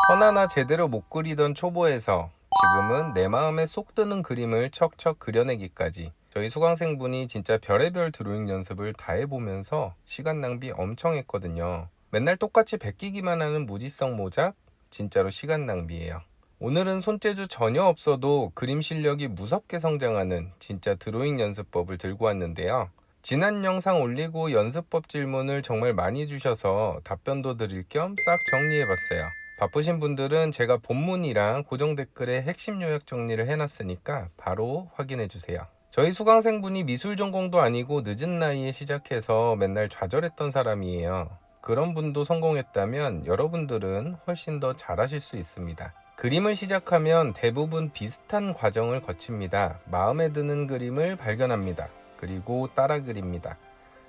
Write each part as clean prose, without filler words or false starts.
하나나 제대로 못 그리던 초보에서 지금은 내 마음에 쏙 드는 그림을 척척 그려내기까지, 저희 수강생분이 진짜 별의별 드로잉 연습을 다 해보면서 시간 낭비 엄청 했거든요. 맨날 똑같이 베끼기만 하는 무지성 모작, 진짜로 시간 낭비예요. 오늘은 손재주 전혀 없어도 그림 실력이 무섭게 성장하는 진짜 드로잉 연습법을 들고 왔는데요. 지난 영상 올리고 연습법 질문을 정말 많이 주셔서 답변도 드릴 겸 싹 정리해봤어요. 바쁘신 분들은 제가 본문이랑 고정 댓글에 핵심 요약 정리를 해놨으니까 바로 확인해주세요. 저희 수강생분이 미술 전공도 아니고 늦은 나이에 시작해서 맨날 좌절했던 사람이에요. 그런 분도 성공했다면 여러분들은 훨씬 더 잘하실 수 있습니다. 그림을 시작하면 대부분 비슷한 과정을 거칩니다. 마음에 드는 그림을 발견합니다. 그리고 따라 그립니다.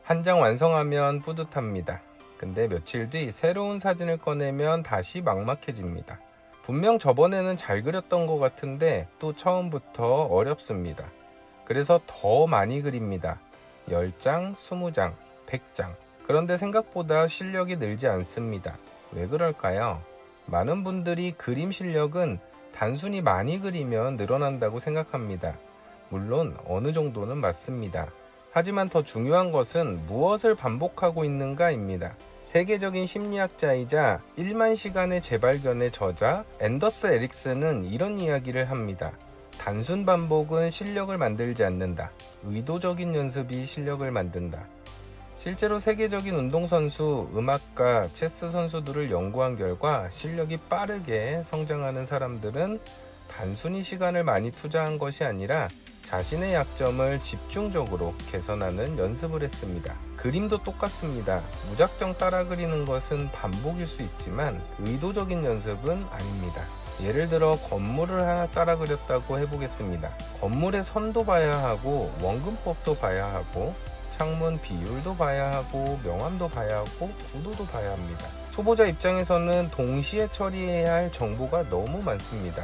한 장 완성하면 뿌듯합니다. 근데 며칠 뒤 새로운 사진을 꺼내면 다시 막막해집니다. 분명 저번에는 잘 그렸던 것 같은데 또 처음부터 어렵습니다. 그래서 더 많이 그립니다. 10장, 20장, 100장. 그런데 생각보다 실력이 늘지 않습니다. 왜 그럴까요? 많은 분들이 그림 실력은 단순히 많이 그리면 늘어난다고 생각합니다. 물론 어느 정도는 맞습니다. 하지만 더 중요한 것은 무엇을 반복하고 있는가입니다. 세계적인 심리학자이자 1만 시간의 재발견의 저자 앤더스 에릭슨은 이런 이야기를 합니다. 단순 반복은 실력을 만들지 않는다. 의도적인 연습이 실력을 만든다. 실제로 세계적인 운동선수, 음악가, 체스 선수들을 연구한 결과 실력이 빠르게 성장하는 사람들은 단순히 시간을 많이 투자한 것이 아니라 자신의 약점을 집중적으로 개선하는 연습을 했습니다. 그림도 똑같습니다. 무작정 따라 그리는 것은 반복일 수 있지만 의도적인 연습은 아닙니다. 예를 들어 건물을 하나 따라 그렸다고 해보겠습니다. 건물의 선도 봐야 하고 원근법도 봐야 하고 창문 비율도 봐야 하고 명암도 봐야 하고 구도도 봐야 합니다. 초보자 입장에서는 동시에 처리해야 할 정보가 너무 많습니다.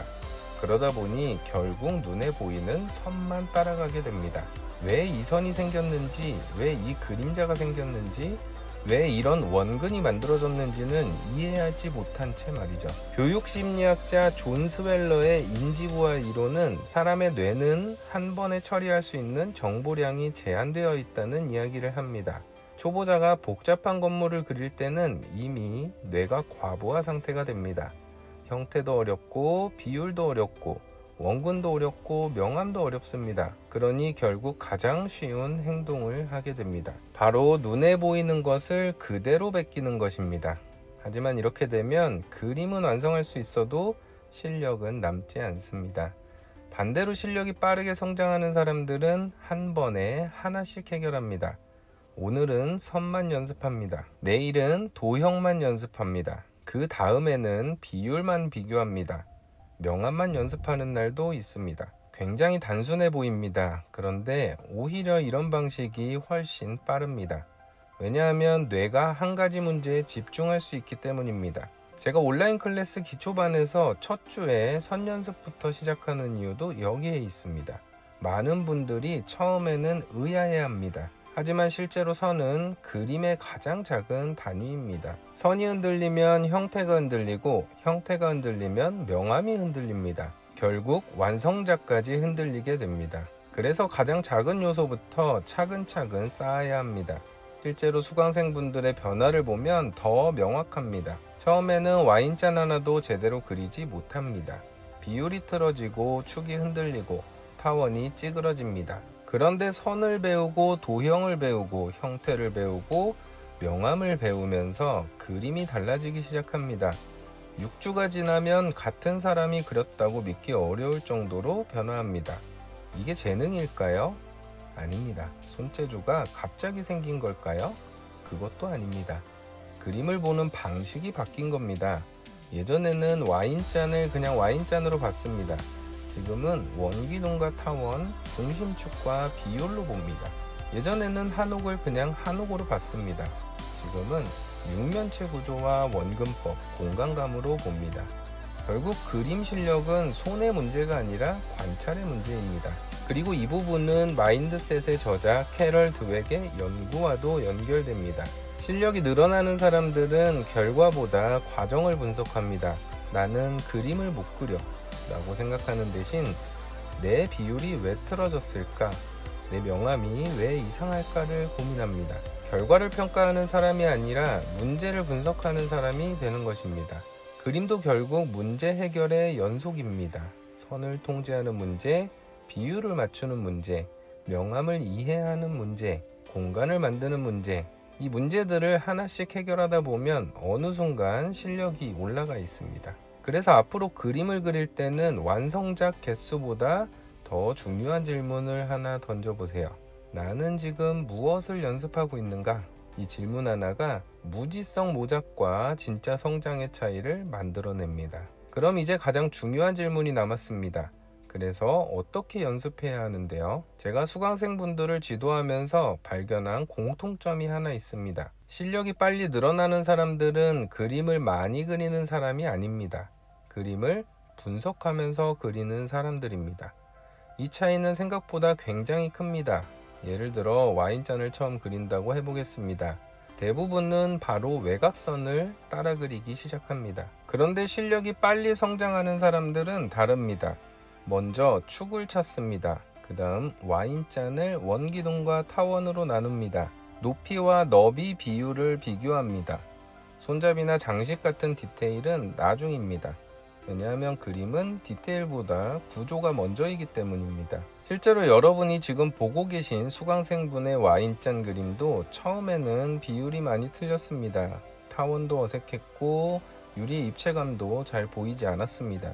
그러다 보니 결국 눈에 보이는 선만 따라가게 됩니다. 왜 이 선이 생겼는지, 왜 이 그림자가 생겼는지, 왜 이런 원근이 만들어졌는지는 이해하지 못한 채 말이죠. 교육심리학자 존 스웰러의 인지부화 이론은 사람의 뇌는 한 번에 처리할 수 있는 정보량이 제한되어 있다는 이야기를 합니다. 초보자가 복잡한 건물을 그릴 때는 이미 뇌가 과부하 상태가 됩니다. 형태도 어렵고 비율도 어렵고 원근도 어렵고 명암도 어렵습니다. 그러니 결국 가장 쉬운 행동을 하게 됩니다. 바로 눈에 보이는 것을 그대로 베끼는 것입니다. 하지만 이렇게 되면 그림은 완성할 수 있어도 실력은 남지 않습니다. 반대로 실력이 빠르게 성장하는 사람들은 한 번에 하나씩 해결합니다. 오늘은 선만 연습합니다. 내일은 도형만 연습합니다. 그 다음에는 비율만 비교합니다. 명암만 연습하는 날도 있습니다. 굉장히 단순해 보입니다. 그런데 오히려 이런 방식이 훨씬 빠릅니다. 왜냐하면 뇌가 한 가지 문제에 집중할 수 있기 때문입니다. 제가 온라인 클래스 기초반에서 첫 주에 선 연습부터 시작하는 이유도 여기에 있습니다. 많은 분들이 처음에는 의아해합니다. 하지만 실제로 선은 그림의 가장 작은 단위입니다. 선이 흔들리면 형태가 흔들리고 형태가 흔들리면 명암이 흔들립니다. 결국 완성자까지 흔들리게 됩니다. 그래서 가장 작은 요소부터 차근차근 쌓아야 합니다. 실제로 수강생분들의 변화를 보면 더 명확합니다. 처음에는 와인잔 하나도 제대로 그리지 못합니다. 비율이 틀어지고 축이 흔들리고 타원이 찌그러집니다. 그런데 선을 배우고 도형을 배우고 형태를 배우고 명암을 배우면서 그림이 달라지기 시작합니다. 6주가 지나면 같은 사람이 그렸다고 믿기 어려울 정도로 변화합니다. 이게 재능일까요? 아닙니다. 손재주가 갑자기 생긴 걸까요? 그것도 아닙니다. 그림을 보는 방식이 바뀐 겁니다. 예전에는 와인잔을 그냥 와인잔으로 봤습니다. 지금은 원기둥과 타원, 중심축과 비율로 봅니다. 예전에는 한옥을 그냥 한옥으로 봤습니다. 지금은 육면체 구조와 원근법, 공간감으로 봅니다. 결국 그림 실력은 손의 문제가 아니라 관찰의 문제입니다. 그리고 이 부분은 마인드셋의 저자 캐럴 드웩의 연구와도 연결됩니다. 실력이 늘어나는 사람들은 결과보다 과정을 분석합니다. 나는 그림을 못 그려 라고 생각하는 대신 내 비율이 왜 틀어졌을까? 내 명암이 왜 이상할까를 고민합니다. 결과를 평가하는 사람이 아니라 문제를 분석하는 사람이 되는 것입니다. 그림도 결국 문제 해결의 연속입니다. 선을 통제하는 문제, 비율을 맞추는 문제, 명암을 이해하는 문제, 공간을 만드는 문제, 이 문제들을 하나씩 해결하다 보면 어느 순간 실력이 올라가 있습니다. 그래서 앞으로 그림을 그릴 때는 완성작 개수보다 더 중요한 질문을 하나 던져보세요. 나는 지금 무엇을 연습하고 있는가? 이 질문 하나가 무지성 모작과 진짜 성장의 차이를 만들어냅니다. 그럼 이제 가장 중요한 질문이 남았습니다. 그래서 어떻게 연습해야 하는데요? 제가 수강생분들을 지도하면서 발견한 공통점이 하나 있습니다. 실력이 빨리 늘어나는 사람들은 그림을 많이 그리는 사람이 아닙니다. 그림을 분석하면서 그리는 사람들입니다. 이 차이는 생각보다 굉장히 큽니다. 예를 들어 와인잔을 처음 그린다고 해보겠습니다. 대부분은 바로 외곽선을 따라 그리기 시작합니다. 그런데 실력이 빨리 성장하는 사람들은 다릅니다. 먼저 축을 찾습니다. 그 다음 와인잔을 원기둥과 타원으로 나눕니다. 높이와 너비 비율을 비교합니다. 손잡이나 장식 같은 디테일은 나중입니다. 왜냐하면 그림은 디테일보다 구조가 먼저이기 때문입니다. 실제로 여러분이 지금 보고 계신 수강생분의 와인잔 그림도 처음에는 비율이 많이 틀렸습니다. 타원도 어색했고 유리 입체감도 잘 보이지 않았습니다.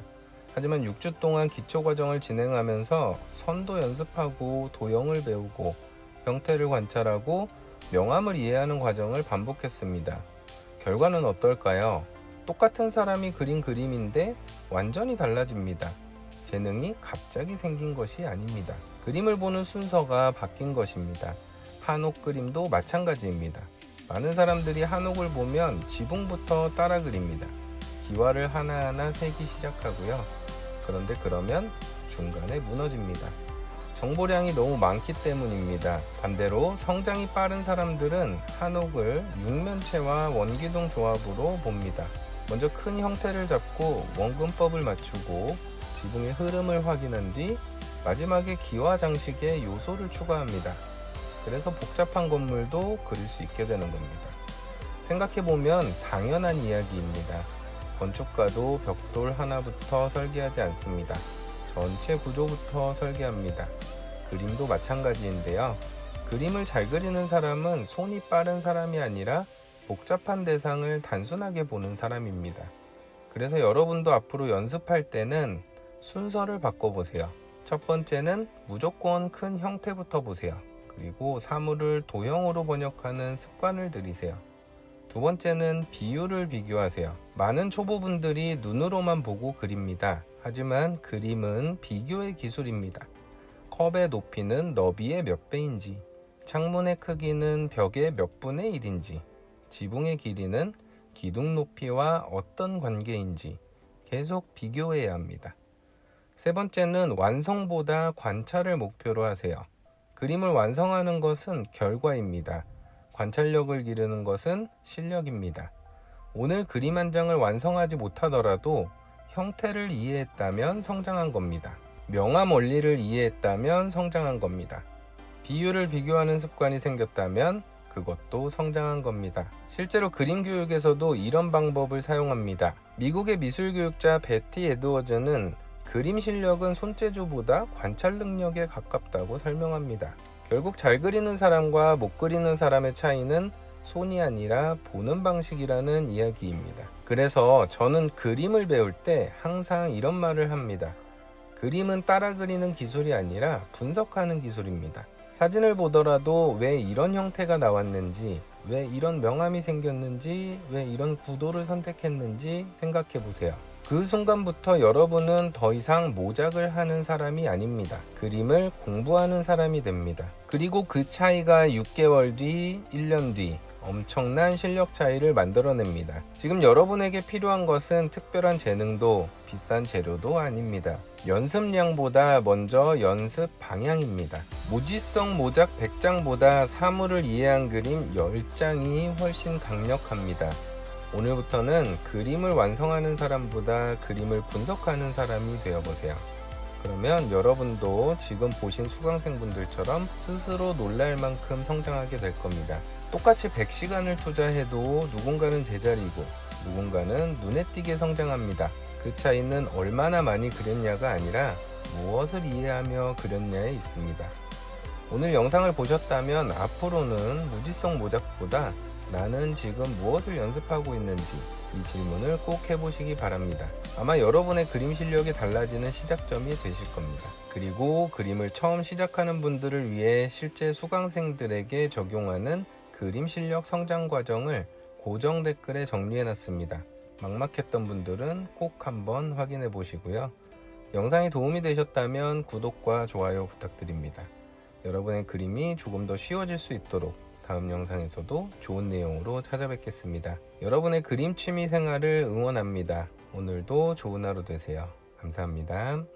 하지만 6주 동안 기초과정을 진행하면서 선도 연습하고 도형을 배우고 형태를 관찰하고 명암을 이해하는 과정을 반복했습니다. 결과는 어떨까요? 똑같은 사람이 그린 그림인데 완전히 달라집니다. 재능이 갑자기 생긴 것이 아닙니다. 그림을 보는 순서가 바뀐 것입니다. 한옥 그림도 마찬가지입니다. 많은 사람들이 한옥을 보면 지붕부터 따라 그립니다. 기와를 하나하나 세기 시작하고요. 그런데 그러면 중간에 무너집니다. 정보량이 너무 많기 때문입니다. 반대로 성장이 빠른 사람들은 한옥을 육면체와 원기둥 조합으로 봅니다. 먼저 큰 형태를 잡고 원근법을 맞추고 지붕의 흐름을 확인한 뒤 마지막에 기와 장식의 요소를 추가합니다. 그래서 복잡한 건물도 그릴 수 있게 되는 겁니다. 생각해보면 당연한 이야기입니다. 건축가도 벽돌 하나부터 설계하지 않습니다. 전체 구조부터 설계합니다. 그림도 마찬가지인데요. 그림을 잘 그리는 사람은 손이 빠른 사람이 아니라 복잡한 대상을 단순하게 보는 사람입니다. 그래서 여러분도 앞으로 연습할 때는 순서를 바꿔보세요. 첫 번째는 무조건 큰 형태부터 보세요. 그리고 사물을 도형으로 번역하는 습관을 들이세요. 두 번째는 비율을 비교하세요. 많은 초보분들이 눈으로만 보고 그립니다. 하지만 그림은 비교의 기술입니다. 컵의 높이는 너비의 몇 배인지, 창문의 크기는 벽의 몇 분의 1인지, 지붕의 길이는 기둥 높이와 어떤 관계인지 계속 비교해야 합니다. 세 번째는 완성보다 관찰을 목표로 하세요. 그림을 완성하는 것은 결과입니다. 관찰력을 기르는 것은 실력입니다. 오늘 그림 한 장을 완성하지 못하더라도 형태를 이해했다면 성장한 겁니다. 명암 원리를 이해했다면 성장한 겁니다. 비율을 비교하는 습관이 생겼다면 그것도 성장한 겁니다. 실제로 그림 교육에서도 이런 방법을 사용합니다. 미국의 미술교육자 베티 에드워즈는 그림 실력은 손재주보다 관찰 능력에 가깝다고 설명합니다. 결국 잘 그리는 사람과 못 그리는 사람의 차이는 손이 아니라 보는 방식이라는 이야기입니다. 그래서 저는 그림을 배울 때 항상 이런 말을 합니다. 그림은 따라 그리는 기술이 아니라 분석하는 기술입니다. 사진을 보더라도 왜 이런 형태가 나왔는지, 왜 이런 명암이 생겼는지, 왜 이런 구도를 선택했는지 생각해 보세요. 그 순간부터 여러분은 더 이상 모작을 하는 사람이 아닙니다. 그림을 공부하는 사람이 됩니다. 그리고 그 차이가 6개월 뒤, 1년 뒤 엄청난 실력 차이를 만들어냅니다. 지금 여러분에게 필요한 것은 특별한 재능도 비싼 재료도 아닙니다. 연습량보다 먼저 연습 방향입니다. 무지성 모작 100장보다 사물을 이해한 그림 10장이 훨씬 강력합니다. 오늘부터는 그림을 완성하는 사람보다 그림을 분석하는 사람이 되어보세요. 그러면 여러분도 지금 보신 수강생분들처럼 스스로 놀랄 만큼 성장하게 될 겁니다. 똑같이 100시간을 투자해도 누군가는 제자리고 누군가는 눈에 띄게 성장합니다. 그 차이는 얼마나 많이 그렸냐가 아니라 무엇을 이해하며 그렸냐에 있습니다. 오늘 영상을 보셨다면 앞으로는 무지성 모작보다 나는 지금 무엇을 연습하고 있는지 이 질문을 꼭 해보시기 바랍니다. 아마 여러분의 그림 실력이 달라지는 시작점이 되실 겁니다. 그리고 그림을 처음 시작하는 분들을 위해 실제 수강생들에게 적용하는 그림 실력 성장 과정을 고정 댓글에 정리해 놨습니다. 막막했던 분들은 꼭 한번 확인해 보시고요. 영상이 도움이 되셨다면 구독과 좋아요 부탁드립니다. 여러분의 그림이 조금 더 쉬워질 수 있도록 다음 영상에서도 좋은 내용으로 찾아뵙겠습니다. 여러분의 그림 취미 생활을 응원합니다. 오늘도 좋은 하루 되세요. 감사합니다.